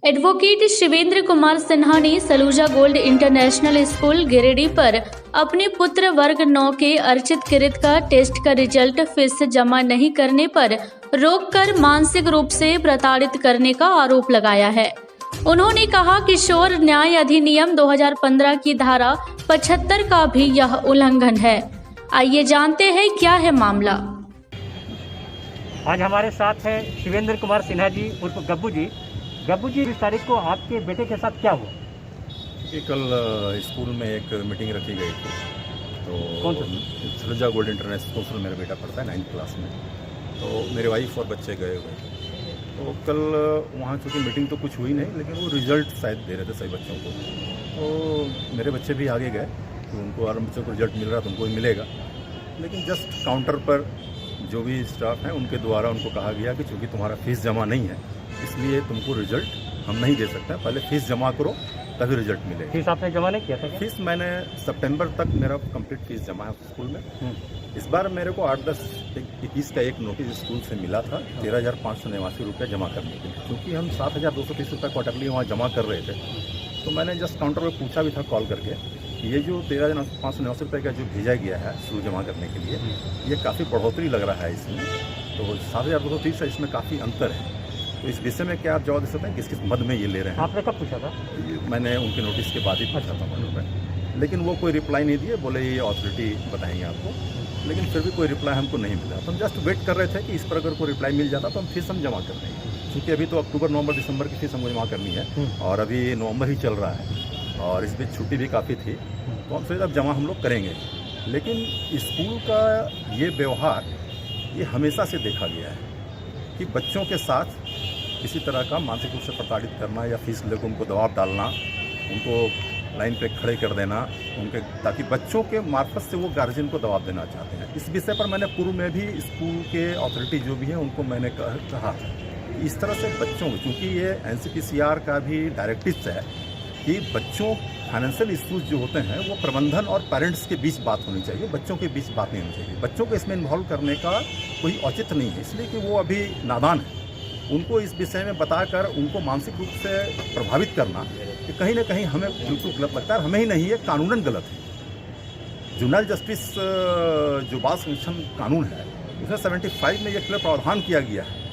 Advocate Shivendra Kumar Sinha ने Saluja gold international school Giridih पर अपने पुत्र वर्ग 9 के अर्चित किरित का टेस्ट का रिजल्ट फीस जमा नहीं करने पर रोककर मानसिक रूप से प्रताड़ित करने का आरोप लगाया है। उन्होंने कहा कि किशोर न्याय अधिनियम 2015 की धारा 75 का भी यह उल्लंघन है। आइए जानते हैं क्या है मामला। आज हमारे साथ हैं शिवेंद्र कुमार सिन्हा जी उर्फ गब्बू जी। गब्बू जी, इस तारीख को आपके बेटे के साथ क्या हुआ? कि कल स्कूल में एक मीटिंग रखी गई थी, तो कौन सा? सलूजा गोल्ड इंटरनेशनल स्कूल में मेरा बेटा पढ़ता है 9th क्लास में। तो मेरे वाइफ और बच्चे गए हुए थे। तो कल वहाँ चूँकि मीटिंग तो कुछ हुई नहीं, लेकिन वो रिजल्ट शायद दे रहे थे सभी बच्चों को। तो मेरे बच्चे भी आगे गए, तो उनको और बच्चों को रिजल्ट मिल रहा तो उनको भी मिलेगा। लेकिन जस्ट काउंटर पर जो भी स्टाफ हैं उनके द्वारा उनको कहा गया कि चूँकि तुम्हारा फीस जमा नहीं है, इसलिए तुमको रिजल्ट हम नहीं दे सकते हैं, पहले फीस जमा करो तभी रिजल्ट मिलेगा। फीस आपने जमा नहीं किया था क्या? फीस मैंने सितंबर तक मेरा कंप्लीट फीस जमा है स्कूल में। इस बार मेरे को 8-10-21 का एक नोटिस स्कूल से मिला था 13,589 रुपये जमा करने के लिए, क्योंकि हम 7,230 रुपये क्वार्टरली वहाँ जमा कर रहे थे। तो मैंने जस्ट काउंटर पर पूछा भी था कॉल करके कि ये जो 13,589 रुपये का जो भेजा गया है शुरू जमा करने के लिए, ये काफ़ी बढ़ोतरी लग रहा है इसमें। तो 7,230 है, इसमें काफ़ी अंतर है। तो इस विषय में क्या आप जवाब दे सकते हैं किस किस मद में ये ले रहे हैं? आपने कब पूछा था? मैंने उनके नोटिस के बाद ही पूछा था मदों में, लेकिन वो कोई रिप्लाई नहीं दिए। बोले ये अथॉरिटी बताएंगे आपको, लेकिन फिर भी कोई रिप्लाई हमको नहीं मिला। तो हम जस्ट वेट कर रहे थे कि इस पर अगर कोई रिप्लाई मिल जाता तो हम फीस हम जमा कर देंगे, क्योंकि अभी तो अक्टूबर, नवंबर, दिसंबर की फीस हमको जमा करनी है और अभी नवंबर ही चल रहा है और इस बीच छुट्टी भी काफ़ी थी, तो हम फिर अब जमा हम लोग करेंगे। लेकिन स्कूल का ये व्यवहार ये हमेशा से देखा गया है कि बच्चों के साथ किसी तरह का मानसिक रूप से प्रताड़ित करना या फीस लेकर उनको दबाव डालना, उनको लाइन पे खड़े कर देना उनके, ताकि बच्चों के मार्फत से वो गार्जियन को दबाव देना चाहते हैं। इस विषय पर मैंने पूर्व में भी स्कूल के अथॉरिटी जो भी है उनको मैंने कहा इस तरह से बच्चों को, चूँकि ये NCPCR का भी डायरेक्टिव्स है कि बच्चों फाइनेंशियल इश्यूज जो होते हैं वो प्रबंधन और पेरेंट्स के बीच बात होनी चाहिए, बच्चों के बीच बात नहीं होनी चाहिए। बच्चों को इसमें इन्वॉल्व करने का कोई औचित्य नहीं है, इसलिए कि वो अभी नादान है। उनको इस विषय में बताकर उनको मानसिक रूप से प्रभावित करना कि कहीं ना कहीं हमें बिल्कुल गलत लगता है। हमें ही नहीं, ये कानूनन गलत है। जुवेनाइल जस्टिस जो बाल संरक्षण कानून है उसमें 75 में ये क्लियर प्रावधान किया गया है।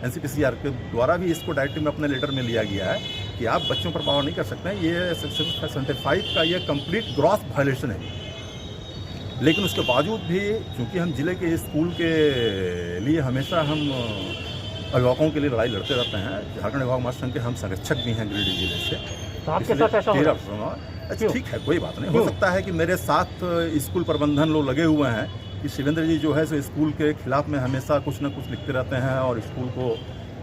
NCPCR के द्वारा भी इसको डायरेक्टिव में अपने लेटर में लिया गया है कि आप बच्चों पर प्रभाव नहीं कर सकते हैं। ये सेक्शन 75 का ये कंप्लीट ग्रॉस वायलेशन है। लेकिन उसके बावजूद भी चूँकि हम जिले के स्कूल के लिए हमेशा हम अभिभावकों के लिए लड़ाई लड़ते रहते हैं, झारखंड अभिभावक महासंघ संघ के हम संरक्षक भी हैं गिरिडीह जिले से। तो आपके साथ ऐसा हो? अच्छा, ठीक है, कोई बात नहीं। हो सकता है कि मेरे साथ स्कूल प्रबंधन लोग लगे हुए हैं कि शिवेंद्र जी जो है सो स्कूल के खिलाफ में हमेशा कुछ न कुछ लिखते रहते हैं और स्कूल को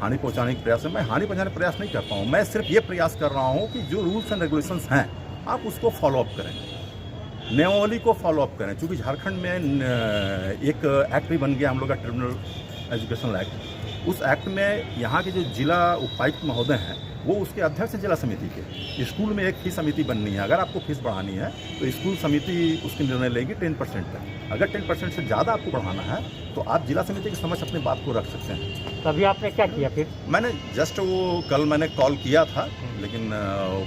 हानि पहुंचाने के प्रयास है। मैं हानि पहुंचाने का प्रयास नहीं करता हूं, मैं सिर्फ ये प्रयास कर रहा हूं कि जो रूल्स एंड रेगुलेशंस हैं आप उसको फॉलोअप करें, नियमावली को फॉलोअप करें। चूँकि झारखंड में एक एक्ट भी बन गया हम लोग का, ट्रिब्यूनल एजुकेशनल एक्ट। उस एक्ट में यहाँ के जो जिला उपायुक्त महोदय हैं वो उसके अध्यक्ष हैं जिला समिति के। स्कूल में एक फीस समिति बननी है, अगर आपको फीस बढ़ानी है तो स्कूल समिति उसकी निर्णय लेगी 10% तक। अगर 10% से ज़्यादा आपको बढ़ाना है तो आप जिला समिति के समक्ष अपनी बात को रख सकते हैं। तभी आपने क्या किया फिर? मैंने जस्ट वो कल मैंने कॉल किया था, लेकिन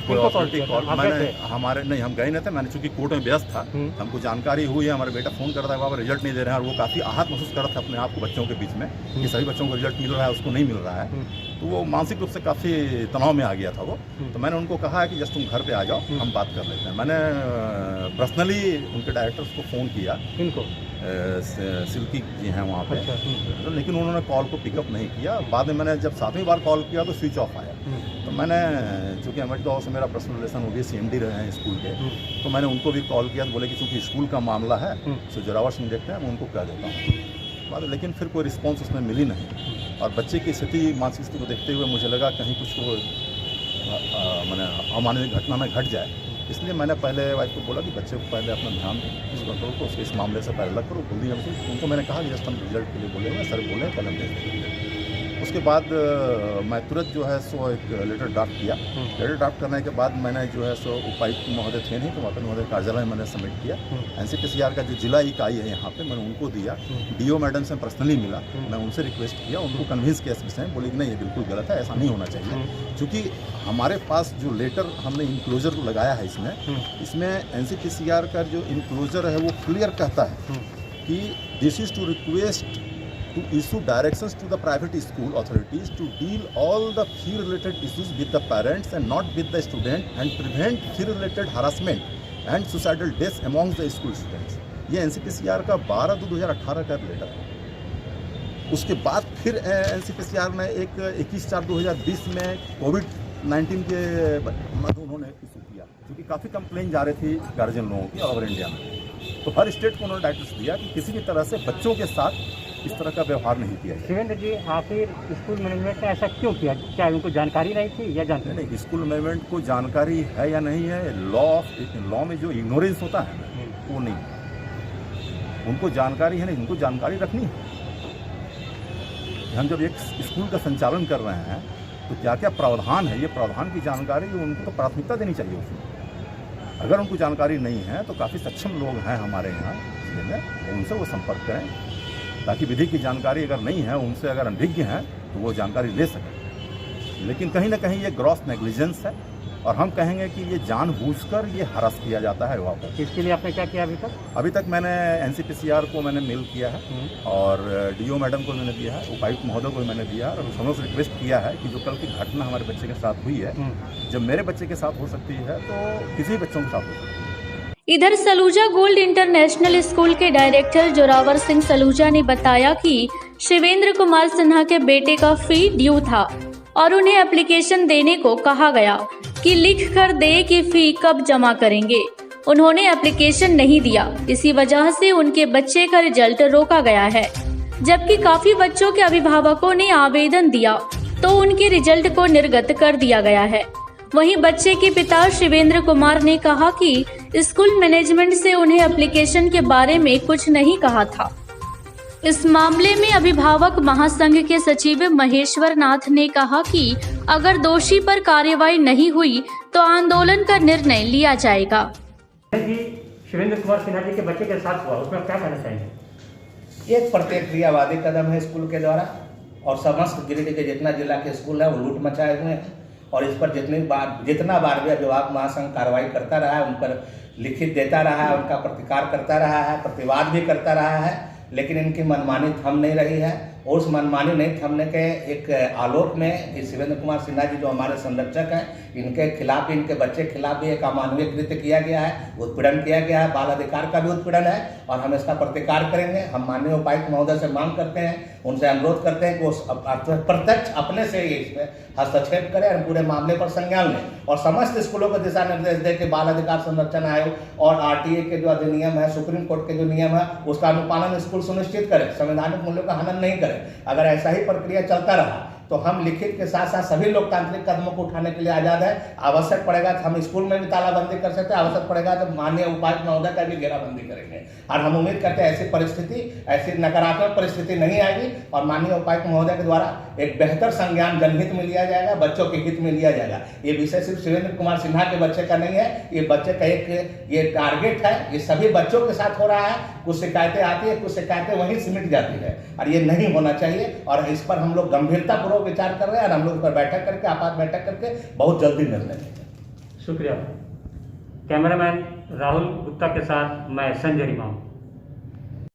कोई अथॉरिटी कॉल मैंने हमारे नहीं, हम गए नहीं थे। मैंने चूँकि कोर्ट में व्यस्त था, हमको जानकारी हुई है, हमारा बेटा फ़ोन कर रहा है बाबा रिजल्ट नहीं दे रहे हैं, और वो काफ़ी आहत महसूस कर रहा था अपने आप को बच्चों के बीच में कि सभी बच्चों को रिजल्ट मिल रहा है, उसको नहीं मिल रहा है। तो वो मानसिक रूप से काफ़ी तनाव में आ गया था वो। तो मैंने उनको कहा है कि जस्ट तुम घर पे आ जाओ, हम बात कर लेते हैं। मैंने पर्सनली उनके डायरेक्टर्स को फ़ोन किया, इनको सिल्की जी हैं वहाँ पे। अच्छा। लेकिन उन्होंने कॉल को पिकअप नहीं किया। बाद में मैंने जब 7वीं बार कॉल किया तो स्विच ऑफ आया। तो मैंने, चूँकि अमेरिका से मेरा पर्सनल रिलेशन हो गया, CMD रहे हैं स्कूल के, तो मैंने उनको भी कॉल किया तो बोले कि चूँकि स्कूल का मामला है तो जोरावर सिंह देखते हैं, मैं उनको कह देता हूँ। लेकिन फिर कोई रिस्पॉन्स उसमें मिली नहीं, और बच्चे की स्थिति, मानसिक स्थिति को देखते हुए मुझे लगा कहीं कुछ वो मैंने अमानवीय घटना में घट जाए, इसलिए मैंने पहले वाइफ को बोला कि बच्चे को पहले अपना ध्यान करो, तो उसके इस मामले से पहले अलग करो। जल्दी उनको मैंने कहा कि जस्ट हम रिजल्ट के लिए बोले हुए सर, बोले कल हम देख लेंगे। उसके बाद मैं तुरंत जो है सो एक लेटर ड्राफ्ट किया। लेटर ड्राफ्ट करने के बाद मैंने जो है सो उपायुक्त महोदय थे नहीं, तो वहाँ महोदय कार्यालय में मैंने सबमिट किया। NCPCR का जो जिला इकाई है यहाँ पे मैंने उनको दिया। DO मैडम से पर्सनली मिला, मैं उनसे रिक्वेस्ट किया, उनको कन्विंस किया इस विषय में, बोले कि नहीं ये बिल्कुल गलत है, ऐसा नहीं होना चाहिए। क्योंकि हमारे पास जो लेटर हमने इंक्लोजर लगाया है इसमें NCPCR का जो इंक्लोजर है वो क्लियर कहता है कि this is to request to issue directions to the private school authorities to deal all the fee related issues with the parents and not with the student and prevent fee related harassment and suicidal deaths among the school students। ये NCPCR का 12/2/2018 का letter है। उसके बाद फिर NCPCR ने एक 21/4/2020 में COVID-19 के मध्य उन्होंने इशू किया, क्योंकि काफ़ी कंप्लेन जा रही थी गार्जियन लोगों की ऑल ओवर इंडिया में। तो हर स्टेट को उन्होंने डायरेक्टिव दिया कि किसी भी तरह से बच्चों के साथ इस तरह का व्यवहार नहीं किया जाए। शिवेंद्र जी, आखिर स्कूल मैनेजमेंट ने ऐसा क्यों किया? क्या उनको जानकारी नहीं थी या जानते नहीं? स्कूल मैनेजमेंट को जानकारी है या नहीं है, लॉ में जो इग्नोरेंस होता है वो नहीं। उनको जानकारी है नहीं, उनको जानकारी रखनी है। हम जब एक स्कूल का संचालन कर रहे हैं तो क्या क्या प्रावधान है, ये प्रावधान की जानकारी उनको तो प्राथमिकता देनी चाहिए उसमें। अगर उनको जानकारी नहीं है तो काफ़ी सक्षम लोग हैं हमारे यहाँ जिले में, उनसे वो संपर्क करें, ताकि विधि की जानकारी अगर नहीं है उनसे, अगर अनभिज्ञ हैं तो वो जानकारी ले सकें। लेकिन कहीं ना कहीं ये ग्रॉस नेग्लिजेंस है और हम कहेंगे कि ये जानबूझकर ये हरास किया जाता है वहाँ पर। इसके लिए आपने क्या किया अभी तक? अभी तक मैंने NCPCR को मैंने मेल किया है और DO मैडम को मैंने दिया है, उपायुक्त महोदय को मैंने दिया है और समझ से रिक्वेस्ट किया है कि जो कल की घटना हमारे बच्चे के साथ हुई है, जब मेरे बच्चे के साथ हो सकती है तो किसी भी बच्चों के साथ हो सकती है। इधर सलूजा गोल्ड इंटरनेशनल स्कूल के डायरेक्टर जोरावर सिंह सलूजा ने बताया कि शिवेंद्र कुमार सिन्हा के बेटे का फी ड्यू था और उन्हें एप्लीकेशन देने को कहा गया कि लिख कर दे कि फी कब जमा करेंगे। उन्होंने एप्लीकेशन नहीं दिया, इसी वजह से उनके बच्चे का रिजल्ट रोका गया है। जबकि काफी बच्चों के अभिभावकों ने आवेदन दिया तो उनके रिजल्ट को निर्गत कर दिया गया है। वहीं बच्चे के पिता शिवेंद्र कुमार ने कहा कि स्कूल मैनेजमेंट से उन्हें एप्लीकेशन के बारे में कुछ नहीं कहा था। इस मामले में अभिभावक महासंघ के सचिव महेश्वर नाथ ने कहा कि अगर दोषी पर कार्रवाई नहीं हुई तो आंदोलन का निर्णय लिया जाएगा। शिवेंद्र कुमार सिन्हा जी के बच्चे के साथ हुआ, उसमें क्या कहना चाहेंगे? एक प्रतिक्रियावादी कदम है स्कूल के द्वारा और समस्त गिरिडीह के जितना जिला के स्कूल है वो लूट मचाए हुए हैं और इस पर जितना बार भी अभिभावक महासंघ कार्रवाई करता रहा है, उन पर लिखित देता रहा है, उनका प्रतिकार करता रहा है, प्रतिवाद भी करता रहा है, लेकिन इनकी मनमानी थम नहीं रही है। और उस मनमानी नहीं थमने के एक आलोक में शिवेंद्र कुमार सिन्हा जी जो हमारे संरक्षक हैं, इनके खिलाफ भी, इनके बच्चे के खिलाफ भी एक अमानवीय कृत्य किया गया है, उत्पीड़न किया गया है, बाल अधिकार का भी उत्पीड़न है और हम इसका प्रतिकार करेंगे। हम माननीय उपायुक्त महोदय से मांग करते हैं, उनसे अनुरोध करते हैं कि वो प्रत्यक्ष अपने से इसमें हस्तक्षेप करें और पूरे मामले पर संज्ञान लें और समस्त स्कूलों को दिशा निर्देश दें कि बाल अधिकार संरक्षण आयोग और RTA के जो अधिनियम है, सुप्रीम कोर्ट के जो नियम है, उसका अनुपालन स्कूल सुनिश्चित करें, संवैधानिक मूल्यों का हनन नहीं करें। अगर ऐसा ही प्रक्रिया चलता रहा तो हम लिखित के साथ साथ सभी लोकतांत्रिक कदमों को उठाने के लिए आजाद है। आवश्यक पड़ेगा तो हम स्कूल में भी तालाबंदी कर सकते हैं, आवश्यक पड़ेगा तो माननीय उपायुक्त महोदय का भी घेराबंदी करेंगे और हम उम्मीद करते हैं ऐसी नकारात्मक परिस्थिति नहीं आएगी और माननीय उपायुक्त महोदय के द्वारा एक बेहतर संज्ञान जनहित में लिया जाएगा, बच्चों के हित में लिया जाएगा। ये विषय सिर्फ शिवेंद्र कुमार सिन्हा के बच्चे का नहीं है, ये बच्चे का एक ये टारगेट है, ये सभी बच्चों के साथ हो रहा है। कुछ शिकायतें आती है, कुछ शिकायतें वहीं सिमट जाती है और ये नहीं होना चाहिए और इस पर हम लोग गंभीरतापूर्वक विचार कर रहे हैं और हम लोग पर बैठक करके, आपात बैठक करके बहुत जल्दी निर्णय लेंगे। शुक्रिया। कैमरामैन राहुल गुप्ता के साथ मैं संजय रिमाम।